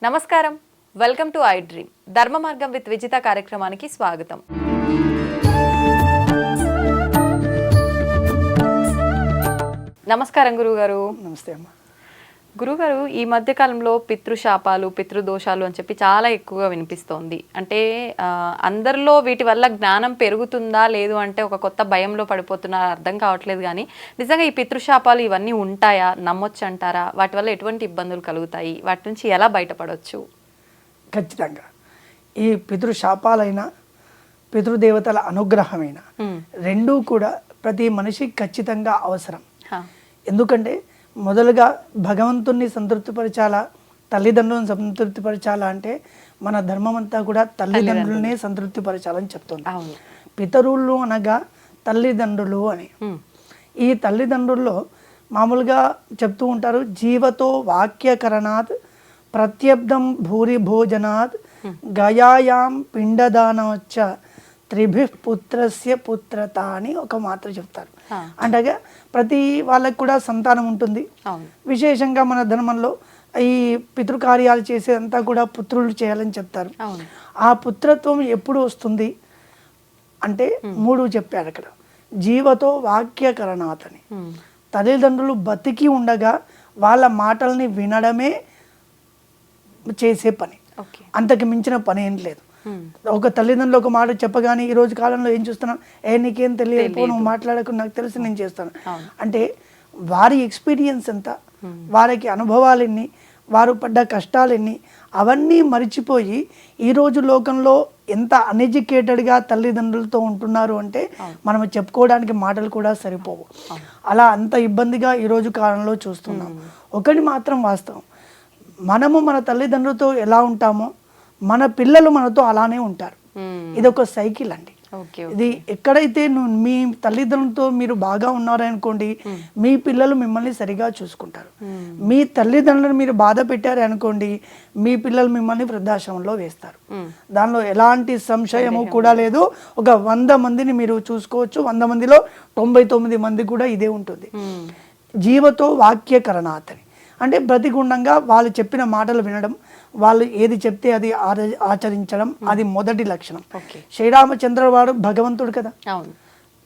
నమస్కారం, welcome to I dream. ధర్మ మార్గం విత్ విజిత కార్యక్రమానికి స్వాగతం. నమస్కారం గురుగారు. నమస్తే అమ్మా. గురుగారు, ఈ మధ్య కాలంలో పితృశాపాలు, పితృదోషాలు అని చెప్పి చాలా ఎక్కువగా వినిపిస్తోంది. అంటే అందరిలో వీటి వల్ల జ్ఞానం పెరుగుతుందా లేదు అంటే ఒక కొత్త భయంలో పడిపోతున్నారు, అర్థం కావట్లేదు. కానీ నిజంగా ఈ పితృశాపాలు ఇవన్నీ ఉంటాయా, నమ్మొచ్చు అంటారా? వాటి వల్ల ఎటువంటి ఇబ్బందులు కలుగుతాయి, వాటి నుంచి ఎలా బయటపడవచ్చు? ఖచ్చితంగా ఈ పితృశాపాలైనా పితృదేవతల అనుగ్రహమైన రెండూ కూడా ప్రతి మనిషికి ఖచ్చితంగా అవసరం. ఎందుకంటే మొదలుగా భగవంతుణ్ణి సంతృప్తిపరచాలా, తల్లిదండ్రులను సంతృప్తిపరచాలా అంటే మన ధర్మం అంతా కూడా తల్లిదండ్రులనే సంతృప్తిపరచాలని చెప్తుంది. పితరులు అనగా తల్లిదండ్రులు అని. ఈ తల్లిదండ్రుల్లో మామూలుగా చెప్తూ ఉంటారు, జీవతో వాక్యకరణాత్ ప్రత్యబ్దం భూరి భోజనాత్ గయాయాం పిండదానవచ్చ త్రిభి పుత్రస్య పుత్రత అని ఒక మాత్ర చెప్తారు. అంటే ప్రతి వాళ్ళకి కూడా సంతానం ఉంటుంది. విశేషంగా మన ధర్మంలో ఈ పితృకార్యాలు చేసేదంతా కూడా పుత్రులు చేయాలని చెప్తారు. ఆ పుత్రత్వం ఎప్పుడు వస్తుంది అంటే 3 చెప్పారు అక్కడ. జీవతో వాక్యకరణాత్ అని. తల్లిదండ్రులు బతికి ఉండగా వాళ్ళ మాటల్ని వినడమే చేసే పని, అంతకు మించిన పని ఏం లేదు. ఒక తల్లిదండ్రులు ఒక మాట చెప్పగానే ఈ రోజు కాలంలో ఏం చూస్తున్నాం, నీకేం తెలియదు, నువ్వు మాట్లాడకు, నాకు తెలిసి నేను చేస్తాను అంటే వారి ఎక్స్పీరియన్స్ ఎంత, వారికి అనుభవాలు ఎన్ని, వారు పడ్డ కష్టాలు ఎన్ని, అవన్నీ మరిచిపోయి ఈరోజు లోకంలో ఎంత అన్ఎడ్యుకేటెడ్గా తల్లిదండ్రులతో ఉంటున్నారు అంటే మనం చెప్పుకోవడానికి మాటలు కూడా సరిపోవు. అలా అంత ఇబ్బందిగా ఈరోజు కాలంలో చూస్తున్నాం. ఒకటి మాత్రం వాస్తవం, మనము మన తల్లిదండ్రులతో ఎలా ఉంటామో మన పిల్లలు మనతో అలానే ఉంటారు. ఇది ఒక సైకిల్ అండి. ఇది ఎక్కడైతే మీ తల్లిదండ్రులతో మీరు బాగా ఉన్నారనుకోండి, మీ పిల్లలు మిమ్మల్ని సరిగా చూసుకుంటారు. మీ తల్లిదండ్రులను మీరు బాధ పెట్టారు అనుకోండి, మీ పిల్లలు మిమ్మల్ని వృద్ధాశ్రమంలో వేస్తారు. దానిలో ఎలాంటి సంశయము కూడా లేదు. ఒక 100 మందిని మీరు చూసుకోవచ్చు, 100 మందిలో 99 మంది కూడా ఇదే ఉంటుంది. జీవతో వాక్యకరణాత్ అని అంటే బ్రతికుండంగా వాళ్ళు చెప్పిన మాటలు వినడం, వాళ్ళు ఏది చెప్తే అది ఆచరించడం, అది మొదటి లక్షణం. శ్రీరామచంద్ర వాడు భగవంతుడు కదా,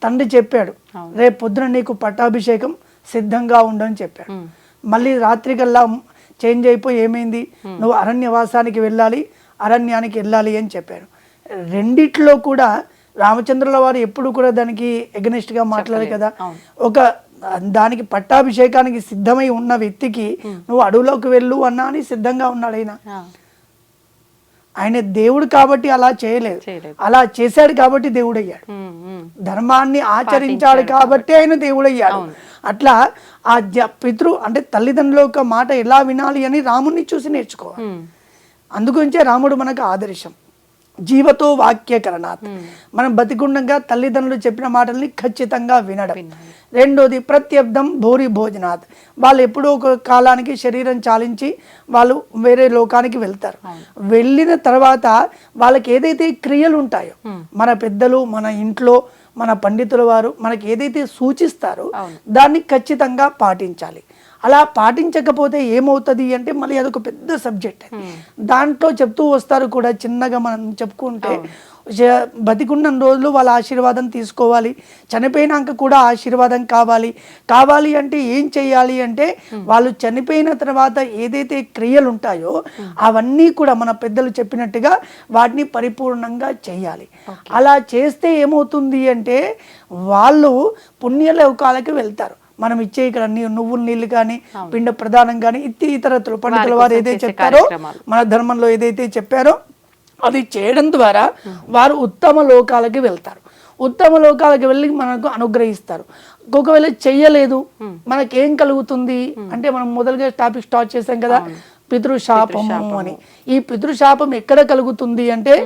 తండ్రి చెప్పాడు రేపు పొద్దున నీకు పట్టాభిషేకం సిద్ధంగా ఉండని చెప్పాడు. మళ్ళీ రాత్రికల్లా చేంజ్ అయిపోయి ఏమైంది, నువ్వు అరణ్యవాసానికి వెళ్ళాలి, అరణ్యానికి వెళ్ళాలి అని చెప్పాడు. రెండిట్లో కూడా రామచంద్రుల వారు ఎప్పుడు కూడా దానికి ఎగనెస్ట్గా మాట్లాడారు కదా. ఒక దానికి పట్టాభిషేకానికి సిద్ధమై ఉన్న వ్యక్తికి నువ్వు అడవులోకి వెళ్ళు అన్నా అని సిద్ధంగా ఉన్నాడు. ఆయన దేవుడు కాబట్టి అలా చేయలేదు, అలా చేశాడు కాబట్టి దేవుడయ్యాడు. ధర్మాన్ని ఆచరించాడు కాబట్టి ఆయన దేవుడయ్యాడు. అట్లా ఆ అంటే తల్లిదండ్రుల యొక్క మాట ఎలా వినాలి అని రాముడిని చూసి నేర్చుకోవాలి. అందుగురించే రాముడు మనకు ఆదర్శం. జీవతో వాక్యకరణాత్, మనం బతికుండగా తల్లిదండ్రులు చెప్పిన మాటల్ని ఖచ్చితంగా వినడం. రెండోది ప్రత్యబ్దం భూరి భోజనాత్, వాళ్ళు ఎప్పుడో ఒక కాలానికి శరీరం చాలించి వాళ్ళు వేరే లోకానికి వెళ్తారు. వెళ్ళిన తర్వాత వాళ్ళకి ఏదైతే క్రియలు ఉంటాయో, మన పెద్దలు మన ఇంట్లో మన పండితుల వారు మనకి ఏదైతే సూచిస్తారో దాన్ని ఖచ్చితంగా పాటించాలి. అలా పాటించకపోతే ఏమవుతుంది అంటే మళ్ళీ అదొక పెద్ద సబ్జెక్ట్. దాంట్లో చెప్తూ వస్తారు కూడా, చిన్నగా మనం చెప్పుకుంటే బతికున్న రోజులు వాళ్ళ ఆశీర్వాదం తీసుకోవాలి, చనిపోయినాక కూడా ఆశీర్వాదం కావాలి అంటే ఏం చేయాలి అంటే వాళ్ళు చనిపోయిన తర్వాత ఏదైతే క్రియలు ఉంటాయో అవన్నీ కూడా మన పెద్దలు చెప్పినట్టుగా వాటిని పరిపూర్ణంగా చేయాలి. అలా చేస్తే ఏమవుతుంది అంటే వాళ్ళు పుణ్యలోకాలకి వెళ్తారు. మనం ఇచ్చే ఇక్కడ నువ్వుల నీళ్ళు కానీ, పిండ ప్రదానం కానీ, ఇతరత్తులు పండితుల వారు ఏదైతే చెప్పారో, మన ధర్మంలో ఏదైతే చెప్పారో అది చేయడం ద్వారా వారు ఉత్తమ లోకాలకి వెళ్తారు. ఉత్తమ లోకాలకి వెళ్ళి మనకు అనుగ్రహిస్తారు. ఒకవేళ చెయ్యలేదు మనకేం కలుగుతుంది అంటే, మనం మొదలుగా టాపిక్ స్టార్ట్ చేసాం కదా, పితృశాపము అని. ఈ పితృశాపం ఎక్కడ కలుగుతుంది అంటే,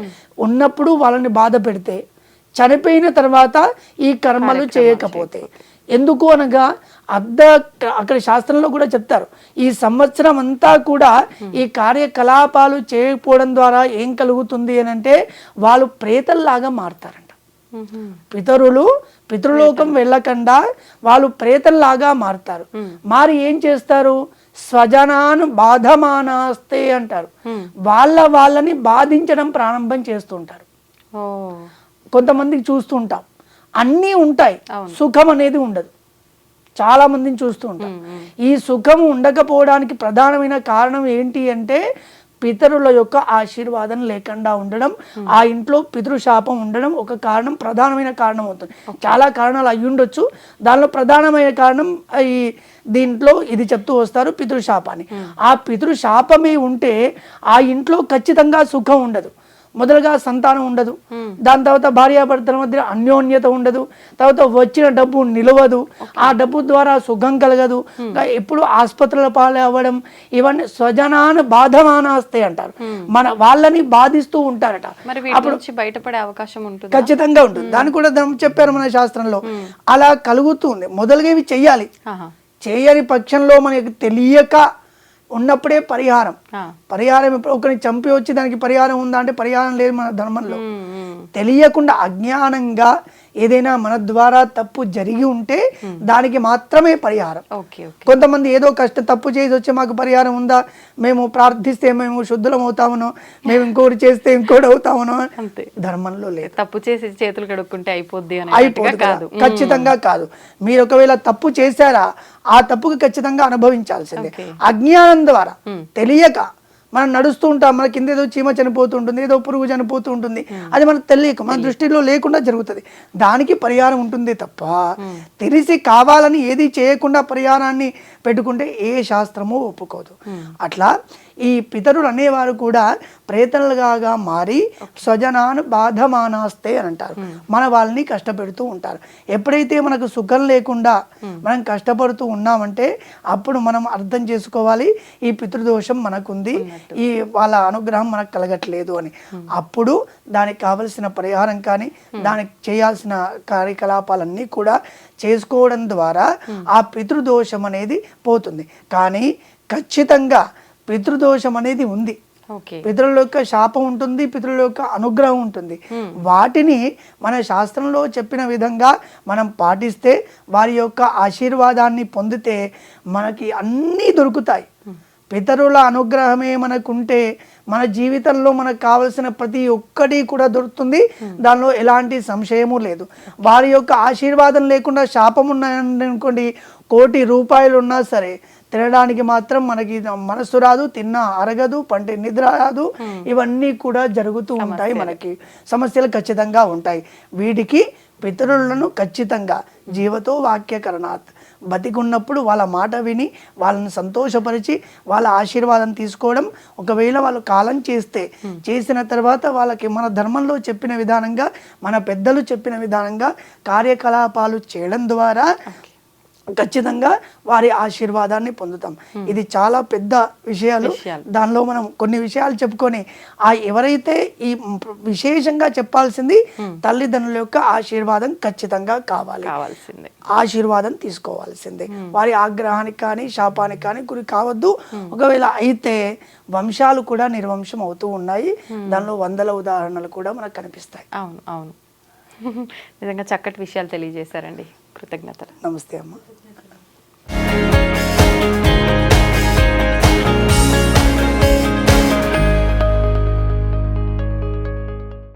ఉన్నప్పుడు వాళ్ళని బాధ పెడితే, చనిపోయిన తర్వాత ఈ కర్మలు చేయకపోతే. ఎందుకు అనగా అక్కడ శాస్త్రంలో కూడా చెప్తారు, ఈ సంవత్సరం అంతా కూడా ఈ కార్యకలాపాలు చేయకపోవడం ద్వారా ఏం కలుగుతుంది అని అంటే వాళ్ళు ప్రేతల్లాగా మారుతారంట. పితరులు పితృలోకం వెళ్ళకుండా వాళ్ళు ప్రేతల్లాగా మారుతారు. మారి ఏం చేస్తారు, స్వజనాను బాధమానాస్తే అంటారు. వాళ్ళని బాధించడం ప్రారంభం చేస్తుంటారు. ఓ కొంతమందికి చూస్తూ ఉంటాం, అన్నీ ఉంటాయి, సుఖం అనేది ఉండదు. చాలా మందిని చూస్తూ ఉంటాం. ఈ సుఖం ఉండకపోవడానికి ప్రధానమైన కారణం ఏంటి అంటే పితరుల యొక్క ఆశీర్వాదం లేకుండా ఉండడం, ఆ ఇంట్లో పితృశాపం ఉండడం ఒక కారణం, ప్రధానమైన కారణం అవుతుంది. చాలా కారణాలు అయి ఉండొచ్చు, దానిలో ప్రధానమైన కారణం ఈ దీంట్లో ఇది చెప్తూ వస్తారు, పితృశాపాన్ని. ఆ పితృశాపమే ఉంటే ఆ ఇంట్లో ఖచ్చితంగా సుఖం ఉండదు. మొదలుగా సంతానం ఉండదు, దాని తర్వాత భార్యాభర్తల మధ్య అన్యోన్యత ఉండదు, తర్వాత వచ్చిన డబ్బు నిలవదు, ఆ డబ్బు ద్వారా సుఖం కలగదు, ఎప్పుడు ఆసుపత్రుల పాలు అవ్వడం, ఇవన్నీ స్వజనాన్ని బాధమానాస్తే అంటారు. వాళ్ళని బాధిస్తూ ఉంటారట. అప్పుడు బయటపడే అవకాశం ఉంటుంది, ఖచ్చితంగా ఉంటుంది. దాన్ని కూడా చెప్పారు మన శాస్త్రంలో. అలా కలుగుతుంది. మొదలుగా ఇవి చెయ్యాలి. చేయని పక్షంలో మనకి తెలియక ఉన్నప్పుడే పరిహారం. ఒకరిని చంపి వచ్చి దానికి పరిహారం ఉందా అంటే పరిహారం లేదు మన ధర్మంలో. తెలియకుండా అజ్ఞానంగా ఏదైనా మన ద్వారా తప్పు జరిగి ఉంటే దానికి మాత్రమే పరిహారం. కొంతమంది ఏదో తప్పు చేసి వచ్చి మాకు పరిహారం ఉందా, మేము ప్రార్థిస్తే మేము శుద్ధులం అవుతామనో, మేము ఇంకోటి చేస్తే ఇంకోటి అవుతామనో, ధర్మంలో లేదు. తప్పు చేసి చేతులు కడుక్కుంటే అయిపోద్ది కాదు, ఖచ్చితంగా కాదు. మీరు ఒకవేళ తప్పు చేశారా, ఆ తప్పుకి ఖచ్చితంగా అనుభవించాల్సిందే. అజ్ఞానం ద్వారా తెలియక మనం నడుస్తూ ఉంటాం, మన కింద ఏదో చీమ చనిపోతూ ఉంటుంది, ఏదో పురుగు చనిపోతూ ఉంటుంది, అది మనకు తెలియక మన దృష్టిలో లేకుండా జరుగుతుంది. దానికి పరిహారం ఉంటుంది తప్ప తెలిసి కావాలని ఏది చేయకుండా పరిహారాన్ని పెట్టుకుంటే ఏ శాస్త్రము ఒప్పుకోదు. అట్లా ఈ పితరులు అనేవారు కూడా ప్రేతలుగా మారి స్వజనాను బాధమానాస్తే అని అంటారు. మన వాళ్ళని కష్టపెడుతూ ఉంటారు. ఎప్పుడైతే మనకు సుఖం లేకుండా మనం కష్టపడుతూ ఉన్నామంటే అప్పుడు మనం అర్థం చేసుకోవాలి ఈ పితృదోషం మనకుంది, ఈ వాళ్ళ అనుగ్రహం మనకు కలగట్లేదు అని. అప్పుడు దానికి కావలసిన పరిహారం కానీ దానికి చేయాల్సిన కార్యకలాపాలన్నీ కూడా చేసుకోవడం ద్వారా ఆ పితృదోషం అనేది పోతుంది. కానీ ఖచ్చితంగా పితృదోషం అనేది ఉంది. పితరుల యొక్క శాపం ఉంటుంది, పితరుల యొక్క అనుగ్రహం ఉంటుంది. వాటిని మన శాస్త్రంలో చెప్పిన విధంగా మనం పాటిస్తే, వారి యొక్క ఆశీర్వాదాన్ని పొందితే మనకి అన్నీ దొరుకుతాయి. పితరుల అనుగ్రహమే మనకుంటే మన జీవితంలో మనకు కావలసిన ప్రతి ఒక్కటి కూడా దొరుకుతుంది. దానిలో ఎలాంటి సంశయము లేదు. వారి యొక్క ఆశీర్వాదం లేకుండా శాపం ఉన్నాయనుకోండి, 1,00,00,000 రూపాయలు ఉన్నా సరే తినడానికి మాత్రం మనకి మనసు రాదు, తిన్నా అరగదు, పంటి నిద్ర రాదు, ఇవన్నీ కూడా జరుగుతూ ఉంటాయి. మనకి సమస్యలు ఖచ్చితంగా ఉంటాయి. వీటికి పితరులను ఖచ్చితంగా జీవతో వాక్యకరణాత్, బతికున్నప్పుడు వాళ్ళ మాట విని వాళ్ళని సంతోషపరిచి వాళ్ళ ఆశీర్వాదం తీసుకోవడం. ఒకవేళ వాళ్ళు కాలం చేసిన తర్వాత వాళ్ళకి మన ధర్మంలో చెప్పిన విధానంగా, మన పెద్దలు చెప్పిన విధానంగా కార్యకలాపాలు చేయడం ద్వారా ఖచ్చితంగా వారి ఆశీర్వాదాన్ని పొందుతాం. ఇది చాలా పెద్ద విషయాలు. దానిలో మనం కొన్ని విషయాలు చెప్పుకొని ఎవరైతే ఈ విశేషంగా చెప్పాల్సింది తల్లిదండ్రుల యొక్క ఆశీర్వాదం ఖచ్చితంగా కావాల్సిందే, ఆశీర్వాదం తీసుకోవాల్సిందే. వారి ఆగ్రహానికి కానీ శాపానికి కానీ గురి కావద్దు. ఒకవేళ అయితే వంశాలు కూడా నిర్వంశం అవుతూ ఉన్నాయి. దానిలో వందల ఉదాహరణలు కూడా మనకు కనిపిస్తాయి. అవును అవును, నిజంగా చక్కటి విషయాలు తెలియజేశారండి. కృతజ్ఞతలు. నమస్తే అమ్మ.